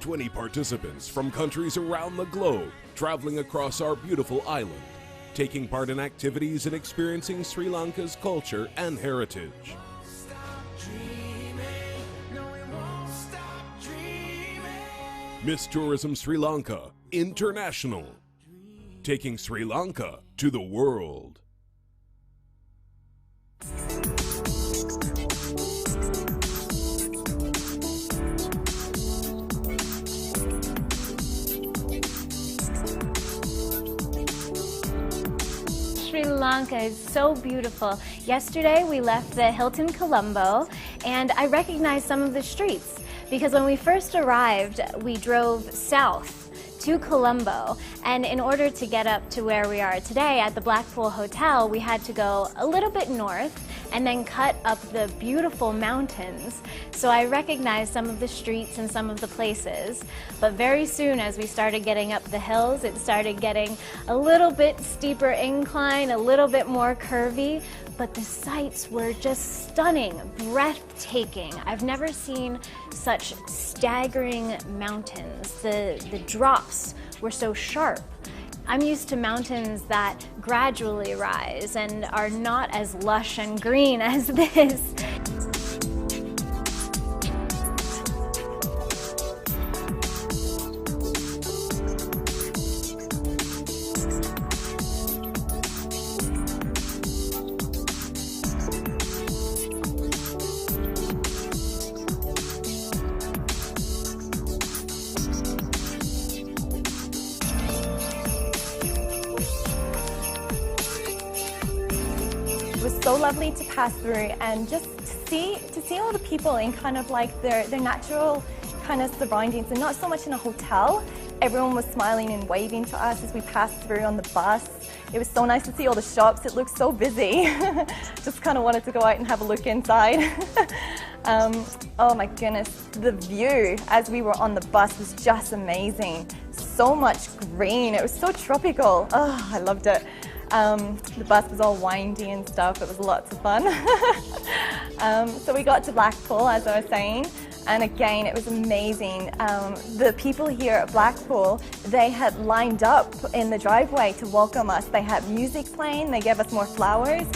20 participants from countries around the globe traveling across our beautiful island, taking part in activities and experiencing Sri Lanka's culture and heritage. Miss Tourism Sri Lanka International, taking Sri Lanka to the world. Sri Lanka is so beautiful. Yesterday we left the Hilton Colombo and I recognized some of the streets because when we first arrived we drove south to Colombo, and in order to get up to where we are today at the Blackpool Hotel we had to go a little bit north and then cut up the beautiful mountains. So I recognized some of the streets and some of the places, but very soon as we started getting up the hills it started getting a little bit steeper incline, a little bit more curvy, but the sights were just stunning, breathtaking. I've never seen such staggering mountains. The drops were so sharp. I'm used to mountains that gradually rise and are not as lush and green as this. It was so lovely to pass through and just to see all the people in kind of like their natural kind of surroundings, and not so much in a hotel. Everyone was smiling and waving to us as we passed through on the bus. It was so nice to see all the shops. It looked so busy. Just kind of wanted to go out and have a look inside. Oh my goodness, the view as we were on the bus was just amazing. So much green. It was so tropical. Oh, I loved it. The bus was all windy and stuff. It was lots of fun. So we got to Blackpool, as I was saying, and again it was amazing. The people here at Blackpool, they had lined up in the driveway to welcome us. They had music playing, they gave us more flowers.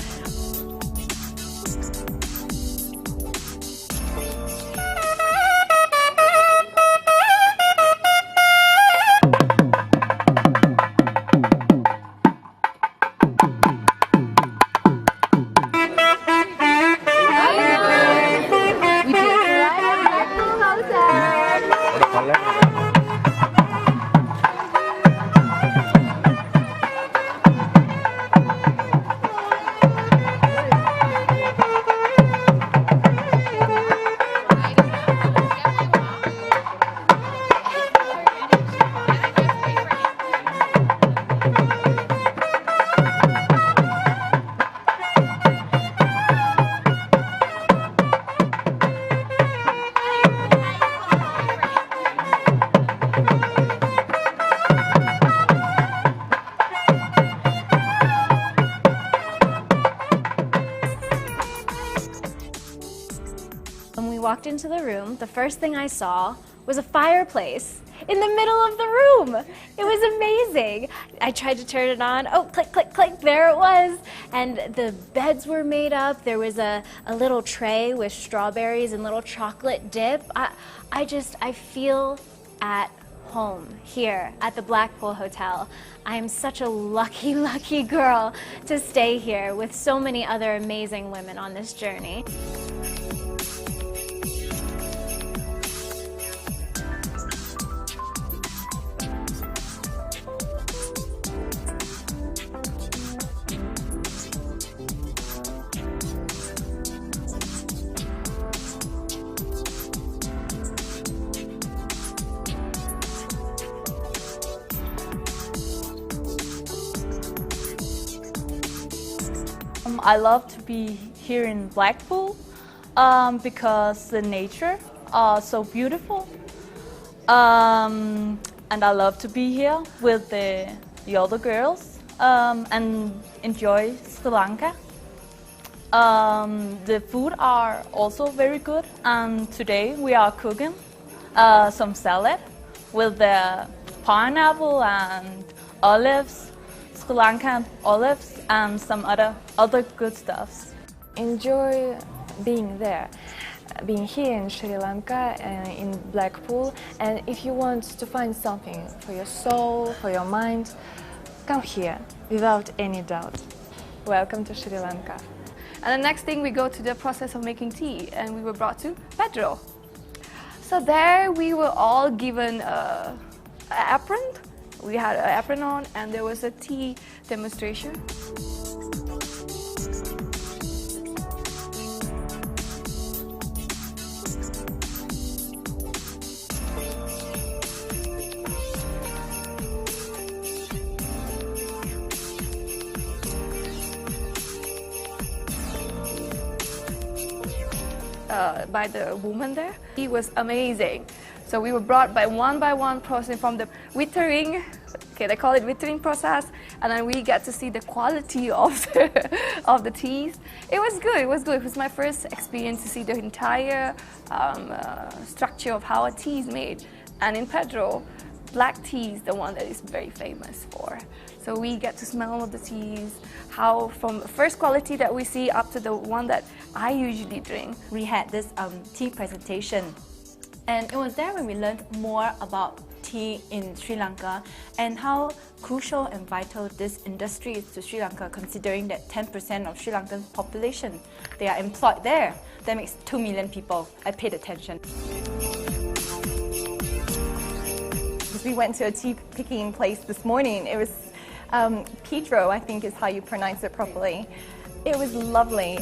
When we walked into the room, the first thing I saw was a fireplace in the middle of the room. It was amazing. I tried to turn it on. Oh, click, click, click, there it was. And the beds were made up. There was a little tray with strawberries and little chocolate dip. I feel at home here at the Blackpool Hotel. I am such a lucky, lucky girl to stay here with so many other amazing women on this journey. I love to be here in Blackpool because the nature are so beautiful, and I love to be here with the other girls and enjoy Sri Lanka. The food are also very good, and today we are cooking some salad with the pineapple and olives, Sri Lankan olives, and some other good stuffs. Enjoy being there, being here in Sri Lanka and in Blackpool. And if you want to find something for your soul, for your mind, come here without any doubt. Welcome to Sri Lanka. And the next thing, we go to the process of making tea, and we were brought to Pedro. So there we were all given an apron. We had an apron on, and there was a tea demonstration. By the woman there. He was amazing. So we were brought by one process from the wittering, okay, they call it wittering process, and then we get to see the quality of the teas. It was good, it was good. It was my first experience to see the entire structure of how a tea is made. And in Pedro, black tea is the one that is very famous for. So we get to smell the teas, how from the first quality that we see up to the one that I usually drink. We had this tea presentation, and it was there when we learned more about tea in Sri Lanka and how crucial and vital this industry is to Sri Lanka, considering that 10% of Sri Lankan population, they are employed there. That makes 2 million people. I paid attention. We went to a tea picking place this morning. It was Pedro, I think is how you pronounce it properly. It was lovely.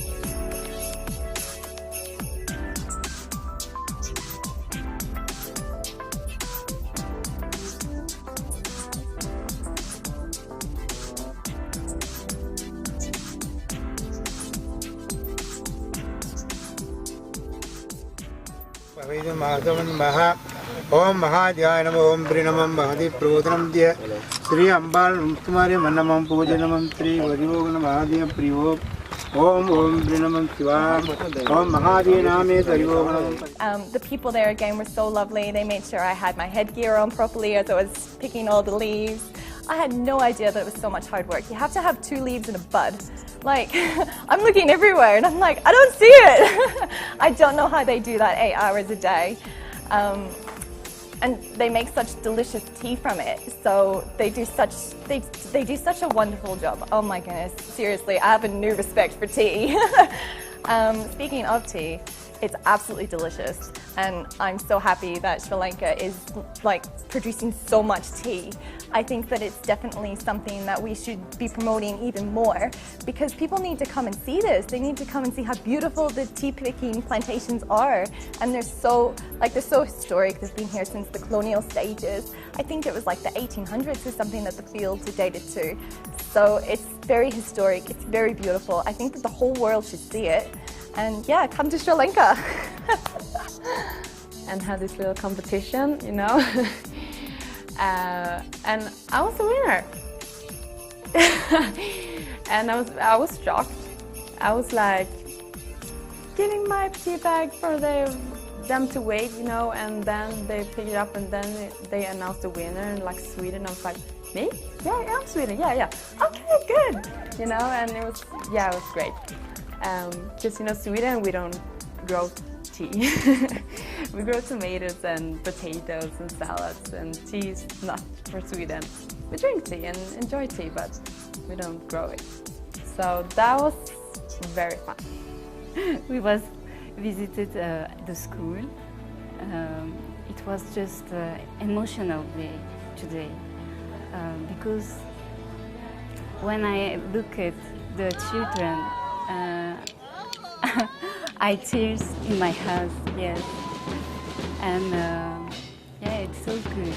Om Mahadhyaya Namo Om Prinamam Mahadi Prodanam Dya Sri Ambal Tumare Manamam Pujanamam Sri Varivogana Mahadya Priyo Om Prinamam Shiva Om Mahadhyaya Name Sarivogana. The people there again were so lovely. They made sure I had my headgear on properly as I was picking all the leaves. I had no idea that it was so much hard work. You have to have 2 leaves and a bud. Like, I'm looking everywhere and I'm like, I don't see it. I don't know how they do that 8 hours a day. And they make such delicious tea from it. So they do such a wonderful job. Oh my goodness, seriously, I have a new respect for tea. Speaking of tea, it's absolutely delicious, and I'm so happy that Sri Lanka is like producing so much tea. I think that it's definitely something that we should be promoting even more, because people need to come and see this. They need to come and see how beautiful the tea picking plantations are, and they're so historic. They've been here since the colonial stages. I think it was like the 1800s or something that the fields are dated to. So it's very historic. It's very beautiful. I think that the whole world should see it. And yeah, come to Sri Lanka. And had this little competition, you know. And I was the winner. And I was shocked. I was like giving my tea bag for them to wait, you know, and then they pick it up and then they announced the winner, like Sweden. I was like, me? Yeah, I'm Sweden. Yeah. Okay, good. You know, and it was great. Just, you know, Sweden, we don't grow tea. We grow tomatoes and potatoes and salads, and tea is not for Sweden. We drink tea and enjoy tea, but we don't grow it. So that was very fun. We visited the school. It was just emotional day today, because when I look at the children, I tears in my eyes, yes, and yeah, it's so good.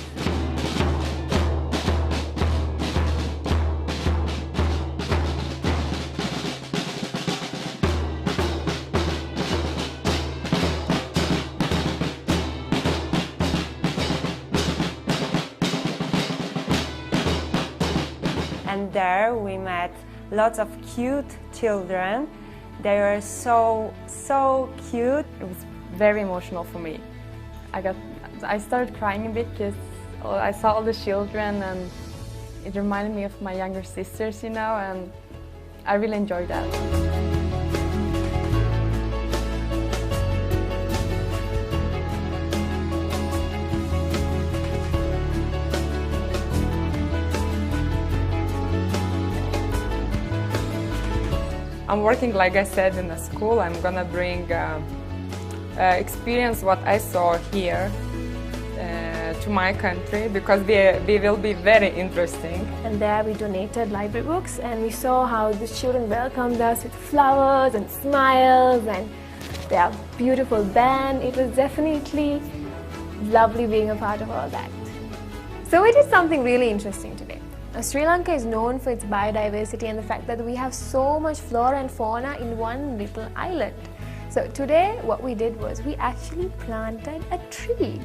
And there we met lots of cute children. They were so cute. It was very emotional for me. I started crying a bit because I saw all the children, and it reminded me of my younger sisters, you know, and I really enjoyed that. I'm working, like I said, in a school. I'm gonna bring experience what I saw here to my country, because they will be very interesting. And there we donated library books, and we saw how the children welcomed us with flowers and smiles and their beautiful band. It was definitely lovely being a part of all that. So we did something really interesting today. Sri Lanka is known for its biodiversity and the fact that we have so much flora and fauna in one little island. So today what we did was we actually planted a tree.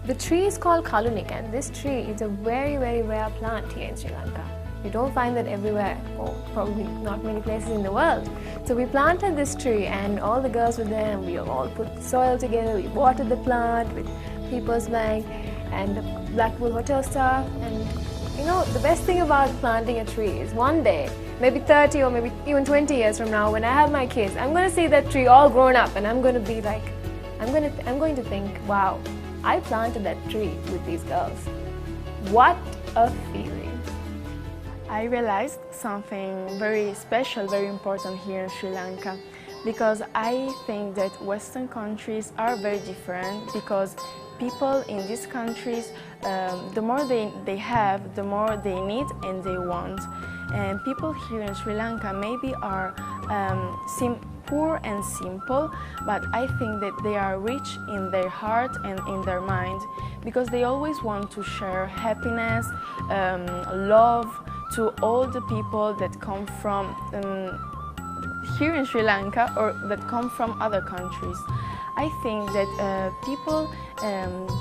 The tree is called kalunik, and this tree is a very, very rare plant here in Sri Lanka. You don't find that everywhere, or probably not many places in the world. So we planted this tree, and all the girls were there, and we all put soil together. We watered the plant with People's Bank and the Blackpool Hotel staff. And you know, the best thing about planting a tree is one day, maybe 30 or maybe even 20 years from now, when I have my kids, I'm going to see that tree all grown up, and I'm going to be like, I'm going to think, wow, I planted that tree with these girls. What a feeling. I realized something very special, very important here in Sri Lanka, because I think that Western countries are very different, because people in these countries, the more they have, the more they need and they want. And people here in Sri Lanka maybe are poor and simple, but I think that they are rich in their heart and in their mind, because they always want to share happiness, love to all the people that come from here in Sri Lanka or that come from other countries. I think that people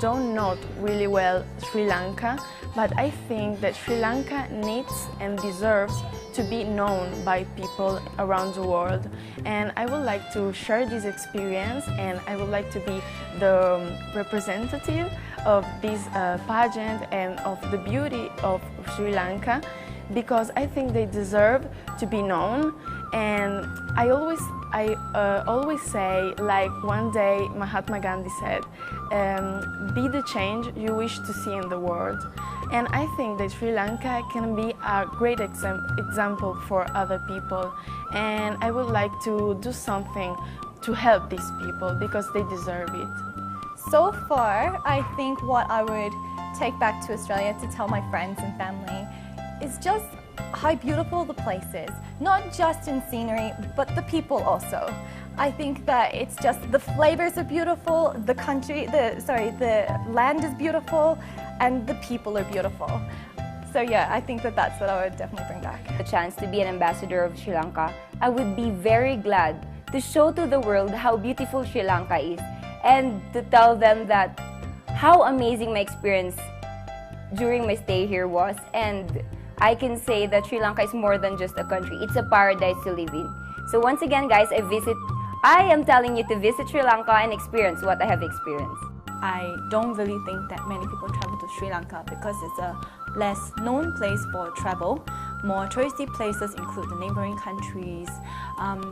don't know really well Sri Lanka, but I think that Sri Lanka needs and deserves to be known by people around the world. And I would like to share this experience, and I would like to be the representative of this pageant and of the beauty of Sri Lanka, because I think they deserve to be known. And I always say, like one day Mahatma Gandhi said, be the change you wish to see in the world. And I think that Sri Lanka can be a great example for other people. And I would like to do something to help these people, because they deserve it. So far, I think what I would take back to Australia to tell my friends and family is just how beautiful the place is, not just in scenery, but the people also. I think that it's just the flavors are beautiful, the land is beautiful, and the people are beautiful. So yeah, I think that that's what I would definitely bring back. The chance to be an ambassador of Sri Lanka, I would be very glad to show to the world how beautiful Sri Lanka is, and to tell them that how amazing my experience during my stay here was. And I can say that Sri Lanka is more than just a country. It's a paradise to live in. So once again, guys, I am telling you to visit Sri Lanka and experience what I have experienced. I don't really think that many people travel to Sri Lanka because it's a less known place for travel. More touristy places include the neighboring countries.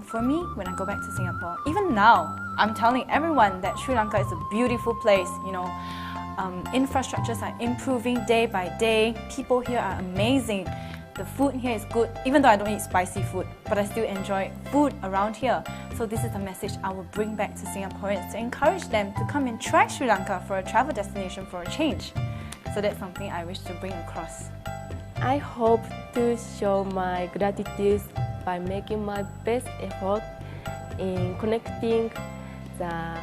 For me, when I go back to Singapore, even now, I'm telling everyone that Sri Lanka is a beautiful place, you know. Infrastructures are improving day by day. People here are amazing. The food here is good, even though I don't eat spicy food, but I still enjoy food around here. So this is a message I will bring back to Singaporeans to encourage them to come and try Sri Lanka for a travel destination for a change. So that's something I wish to bring across. I hope to show my gratitude by making my best effort in connecting the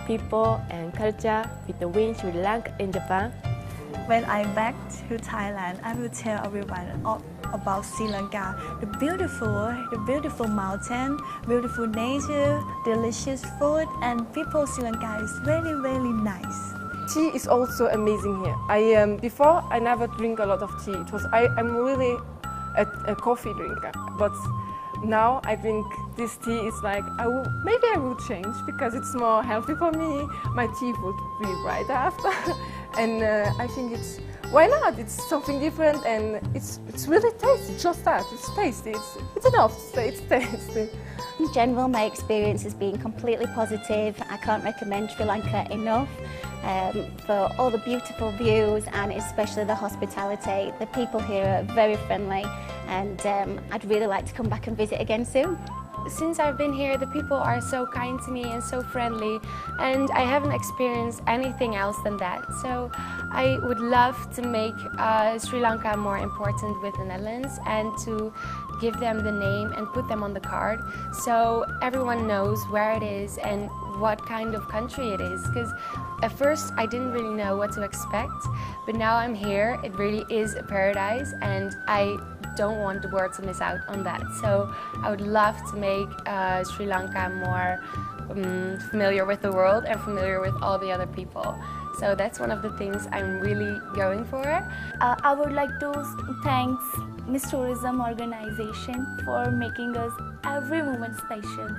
people and culture between Sri Lanka and Japan. When I'm back to Thailand, I will tell everyone about Sri Lanka. The beautiful mountain, beautiful nature, delicious food, and people Sri Lanka is really, really nice. Tea is also amazing here. Before I never drink a lot of tea. I'm really a coffee drinker, but now I think this tea is like, maybe I will change because it's more healthy for me. My teeth would be brighter after. And I think why not? It's something different and it's really tasty, just that. It's tasty, it's enough to say it's tasty. In general, my experience has been completely positive. I can't recommend Sri Lanka enough for all the beautiful views and especially the hospitality. The people here are very friendly and I'd really like to come back and visit again soon. Since I've been here, the people are so kind to me and so friendly, and I haven't experienced anything else than that. So I would love to make Sri Lanka more important with the Netherlands and to give them the name and put them on the card so everyone knows where it is and what kind of country it is. Because at first I didn't really know what to expect, but now I'm here, it really is a paradise and I don't want the world to miss out on that. So I would love to make Sri Lanka more familiar with the world and familiar with all the other people. So that's one of the things I'm really going for. I would like to thank Miss Tourism Organization for making us every moment special.